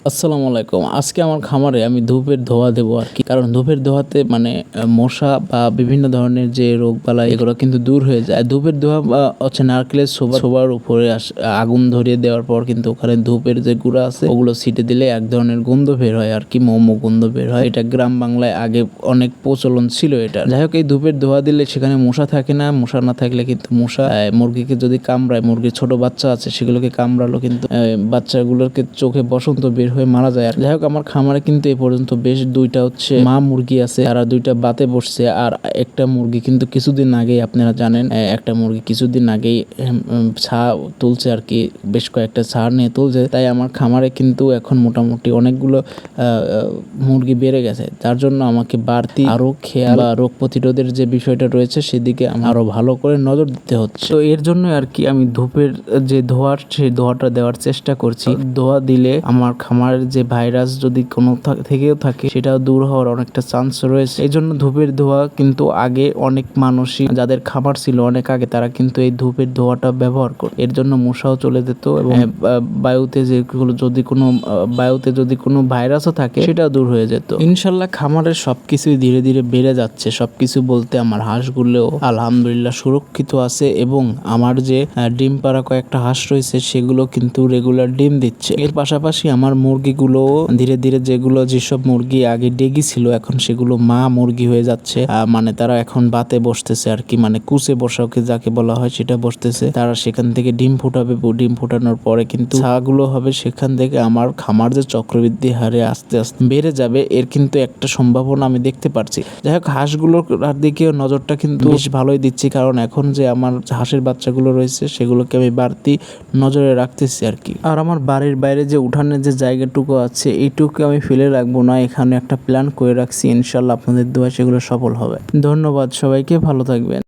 আসসালামু আলাইকুম। আজকে আমার খামারে আমি ধূপের ধোঁয়া দেবো আর কি। কারণ ধূপের ধোঁয়াতে মশা বা বিভিন্ন ধরনের যে রোগবালাই এগুলো কিন্তু দূর হয়ে যায়। ধূপের ধোঁয়া হচ্ছে নারকেলের ছোবার উপরে আগুন ধরিয়ে দেওয়ার পর কিন্তু ওখানে ধূপের যে গুঁড়া আছে ওগুলো ছিটে দিলে এক ধরনের গন্ধ বের হয় আর কি, মোমো গন্ধ বের হয়। এটা গ্রাম বাংলায় আগে অনেক প্রচলন ছিল এটা। যাই হোক, এই ধূপের ধোঁয়া দিলে সেখানে মশা থাকে না। মশা না থাকলে কিন্তু মুরগিকে যদি কামড়ায়, মুরগির ছোট বাচ্চা আছে সেগুলোকে কামড়ালো কিন্তু বাচ্চাগুলোকে চোখে বসন্ত বের হয়ে মারা যায়। আর যাই হোক, আমার খামারে কিন্তু এই পর্যন্ত বেশ দুইটা মা মুরগি আছে, তারা দুইটা বাতে বসছে। আর একটা মুরগি কিন্তু কিছুদিন আগেই, আপনারা জানেন, একটা মুরগি কিছুদিন আগেই ছা তুলছে আর কি, বেশ কয়েকটা ছাড় নিয়ে তুলছে। তাই আমার খামারে কিন্তু এখন মোটামুটি অনেকগুলো মুরগি বেড়ে গেছে। তার জন্য আমাকে বাড়তি আরো খেয়াল বা রোগ প্রতিরোধের যে বিষয়টা রয়েছে সেদিকে আরো ভালো করে নজর দিতে হচ্ছে। তো এর জন্য আর কি আমি ধূপের যে সেই ধোঁয়াটা দেওয়ার চেষ্টা করছি। ধোঁয়া দিলে আমার খামারের যে ভাইরাস যদি কোনো থেকেও থাকে সেটাও দূর হওয়ার অনেকটা চান্স রয়েছে। এই জন্য ধূপের ধোঁয়া কিন্তু আগে অনেক মানুষই, যাদের খামার ছিল অনেক আগে, তারা কিন্তু এই ধূপের ধোঁয়াটা ব্যবহার করে। এর জন্য মশাও চলে যেত এবং বায়ুতে যদি কোনো ভাইরাসও থাকে সেটাও দূর হয়ে যেত। ইনশাল্লাহ খামারের সবকিছুই ধীরে ধীরে বেড়ে যাচ্ছে। সবকিছু বলতে আমার হাঁসগুলোও আলহামদুলিল্লাহ সুরক্ষিত আছে এবং আমার যে ডিম পাড়া কয়েকটা হাঁস রয়েছে সেগুলো কিন্তু রেগুলার ডিম দিচ্ছে। এর পাশাপাশি আমার মুরগিগুলো ধীরে ধীরে যেসব মুরগি আগে ডেগি ছিল এখন সেগুলো মা মুরগি হয়ে যাচ্ছে। তারা এখন বাতে বসতেছে আর কি, কুচে বসাকে যাকে বলা হয় সেটা বসতেছে। তারা সেখান থেকে ডিম ফুটাবে। ডিম ফুটানোর পরে কিন্তু ছাগুলো হবে, সেখান থেকে আমার খামার যে চক্রবৃদ্ধি হারে আস্তে আস্তে বেড়ে যাবে, এর কিন্তু একটা সম্ভাবনা আমি দেখতে পারছি। যাই হোক, হাঁসগুলোর দিকেও নজরটা কিন্তু বেশ ভালোই দিচ্ছি, কারণ এখন যে আমার হাঁসের বাচ্চাগুলো রয়েছে সেগুলোকে আমি বাড়তি নজরে রাখতেছি আর কি। আর আমার বাড়ির বাইরে যে উঠানের যে জায়গাটুকু আছে এইটুকু আমি ফেলে রাখবো না, এখানে একটা প্ল্যান করে রাখছি। ইনশাল্লাহ আপনাদের দোয়া সেগুলো সফল হবে। ধন্যবাদ সবাইকে, ভালো থাকবেন।